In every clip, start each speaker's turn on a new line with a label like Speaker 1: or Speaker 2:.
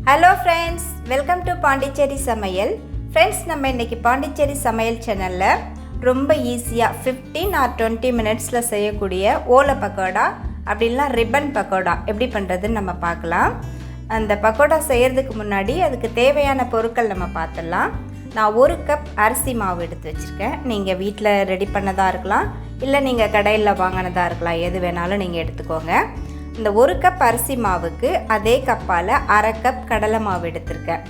Speaker 1: Hello friends, welcome to Pondicherry Samayal. Friends, நம்ம இன்னைக்கு Pondicherry Samayal சேனல்ல ரொம்ப ஈஸியா 15 or 20 minutesல செய்யக்கூடிய ஓலை பக்கோடா அப்படினா ரிப்பன் பக்கோடா எப்படி பண்றதுன்னு நம்ம பார்க்கலாம். அந்த பக்கோடா செய்யிறதுக்கு முன்னாடி அதுக்கு தேவையான பொருட்கள் நம்ம பார்த்தலாம். நான் 1 கப் அரிசி மாவு எடுத்து வச்சிருக்கேன். நீங்க வீட்ல ரெடி பண்ணதா இருக்கலாம் இல்ல நீங்க கடையில வாங்குனதா இருக்கலாம். எது வேணாலும் நீங்க எடுத்துக்கோங்க. இந்த 1 கப் அரிசி மாவுக்கு அதே கப்பால 1/2 கப் கடலை மாவு எடுத்துர்க்கேன்.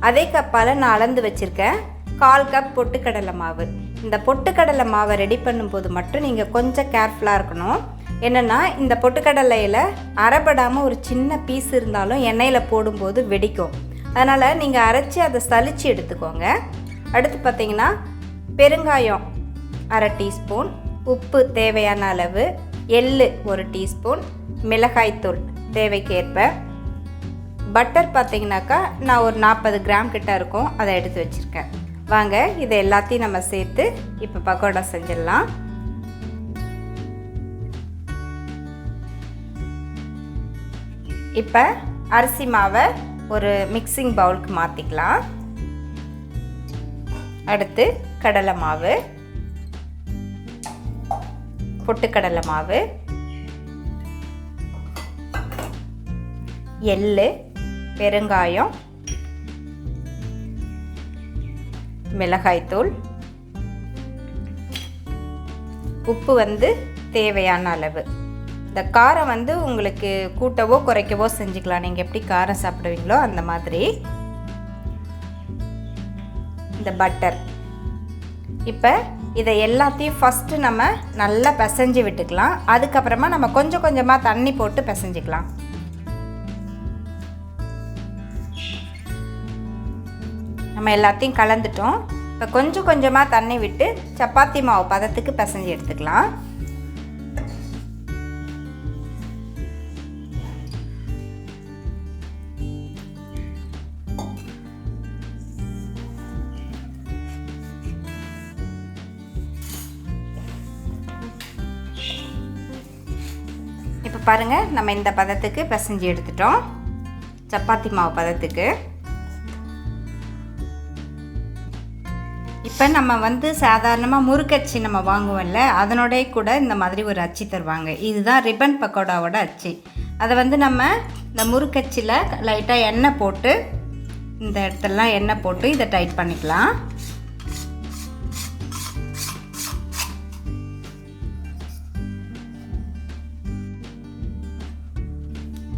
Speaker 1: அதே கப்பால நான் அளந்து வச்சிருக்கேன் 1/4 கப் பொட்டுக்கடலை மாவு. இந்த பொட்டுக்கடலை மாவை ரெடி பண்ணும்போது மட்டும் நீங்க கொஞ்சம் கேர்ஃபுல்லா இருக்கணும். என்னன்னா இந்த பொட்டுக்கடலையில அரைபடாம ஒரு சின்ன பீஸ் இருந்தாலும் எண்ணெயில போடும்போது வெடிக்கும். அதனால நீங்க அரைச்சு அதை சலிச்சு எடுத்துக்கோங்க. அடுத்து பாத்தீங்கன்னா பெருங்காயம் 1/2 டீஸ்பூன், உப்பு தேவையான அளவு, எள்ளு 1 டீஸ்பூன், மிளகாய் தூள் தேவைக்கேற்ப, பட்டர் பார்த்தீங்கன்னாக்கா நான் ஒரு 40 கிராம் கிட்ட இருக்கும், அதை எடுத்து வச்சுருக்கேன். வாங்க இதை எல்லாத்தையும் நம்ம சேர்த்து இப்போ பக்கோடா செஞ்சிடலாம். இப்போ அரிசி மாவை ஒரு மிக்சிங் பவுலுக்கு மாற்றிக்கலாம். அடுத்து கடலை மாவு, பொட்டுக்கடலை மாவு, எள்ளு, பெருங்காயம், மிளகாய்த்தூள், உப்பு தேவையான அளவு. இந்த காரம் உங்களுக்கு கூட்டவோ குறைக்கவோ செஞ்சுக்கலாம். நீங்கள் எப்படி காரம் சாப்பிடுவீங்களோ அந்த மாதிரி. இந்த பட்டர். இப்போ இதை எல்லாத்தையும் ஃபஸ்ட்டு நம்ம நல்லா பிசைஞ்சு விட்டுக்கலாம். அதுக்கப்புறமா நம்ம கொஞ்சம் கொஞ்சமாக தண்ணி போட்டு பிசைஞ்சிக்கலாம். நம்ம எல்லாத்தையும் கலந்துட்டோம். இப்போ கொஞ்சம் கொஞ்சமாக தண்ணி விட்டு சப்பாத்தி மாவு பதத்துக்கு பிசைஞ்சு எடுத்துக்கலாம். இப்போ பாருங்கள், நம்ம இந்த பதத்துக்கு பிசைஞ்சு எடுத்துட்டோம், சப்பாத்தி மாவு பதத்துக்கு. இப்போ நம்ம சாதாரணமாக முறுக்கச்சி நம்ம வாங்குவோம்ல, அதனோடய கூட இந்த மாதிரி ஒரு அச்சு தருவாங்க. இதுதான் ரிப்பன் பக்கோடாவோட அச்சு. அதை நம்ம இந்த முறுக்கச்சியில் லைட்டாக எண்ணெய் போட்டு, இந்த இடத்துலலாம் எண்ணெய் போட்டு இதை டைட் பண்ணிக்கலாம்.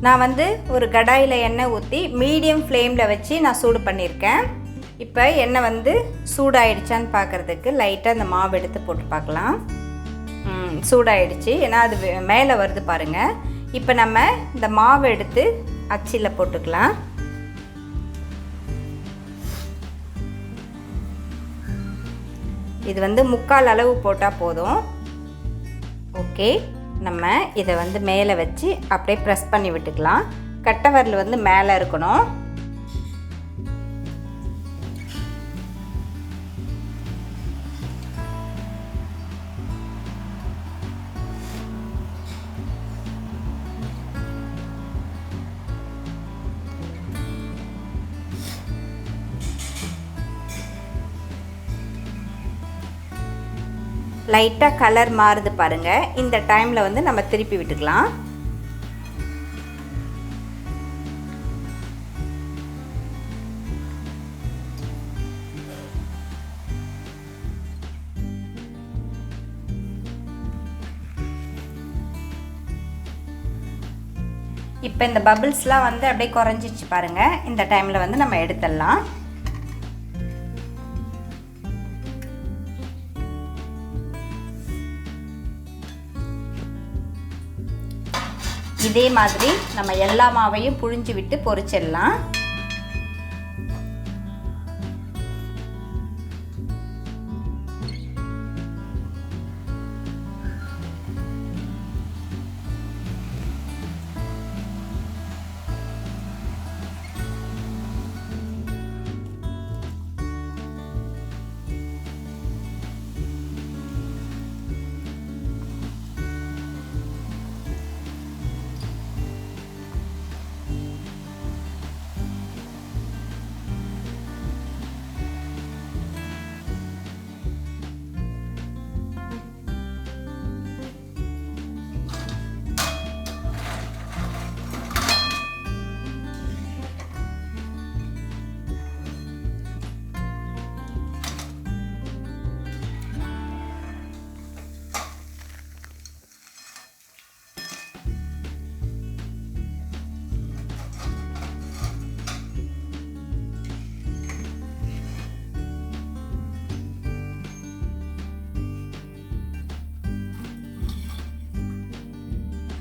Speaker 1: நான் ஒரு கடாயில் எண்ணெய் ஊற்றி மீடியம் ஃப்ளேமில் வச்சு நான் சூடு பண்ணியிருக்கேன். இப்போ எண்ணெய் சூடாயிடுச்சான்னு பார்க்குறதுக்கு லைட்டாக இந்த மாவு எடுத்து போட்டு பார்க்கலாம். சூடாயிடுச்சு, ஏன்னா அது மேலே வருது பாருங்கள். இப்போ நம்ம இந்த மாவு எடுத்து அச்சில் போட்டுக்கலாம். இது 3/4 அளவு போட்டால் போதும். ஓகே, நம்ம இதை மேலே வச்சு அப்படியே ப்ரெஸ் பண்ணி விட்டுக்கலாம். கட்டை விரல் மேலே இருக்கணும். லைட்டாக கலர் மாறுது பாருங்கள். இந்த டைமில் நம்ம திருப்பி விட்டுக்கலாம். இப்போ இந்த பபிள்ஸ்லாம் அப்படியே குறைஞ்சிச்சு பாருங்கள். இந்த டைமில் நம்ம எடுத்துடலாம். இதே மாதிரி நம்ம எல்லா மாவையும் புழிஞ்சு விட்டு பொரிச்சிடலாம்.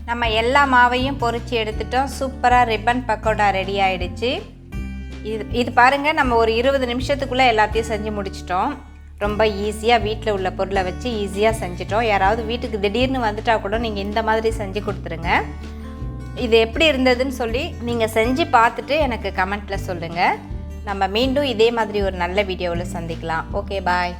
Speaker 1: நம்ம எல்லா மாவையும் பொரிச்சு எடுத்துட்டோம். சூப்பராக ரிப்பன் பக்கோடா ரெடி ஆகிடுச்சு. இது பாருங்கள், நம்ம ஒரு 20 நிமிஷத்துக்குள்ளே எல்லாத்தையும் செஞ்சு முடிச்சிட்டோம். ரொம்ப ஈஸியாக வீட்டில் உள்ள பொருளை வச்சு ஈஸியாக செஞ்சிட்டோம். யாராவது வீட்டுக்கு திடீர்னு வந்துட்டால் கூட நீங்கள் இந்த மாதிரி செஞ்சு கொடுத்துருங்க. இது எப்படி இருந்ததுன்னு சொல்லி நீங்கள் செஞ்சு பார்த்துட்டு எனக்கு கமெண்ட்டில் சொல்லுங்கள். நம்ம மீண்டும் இதே மாதிரி ஒரு நல்ல வீடியோவில் சந்திக்கலாம். ஓகே, பாய்.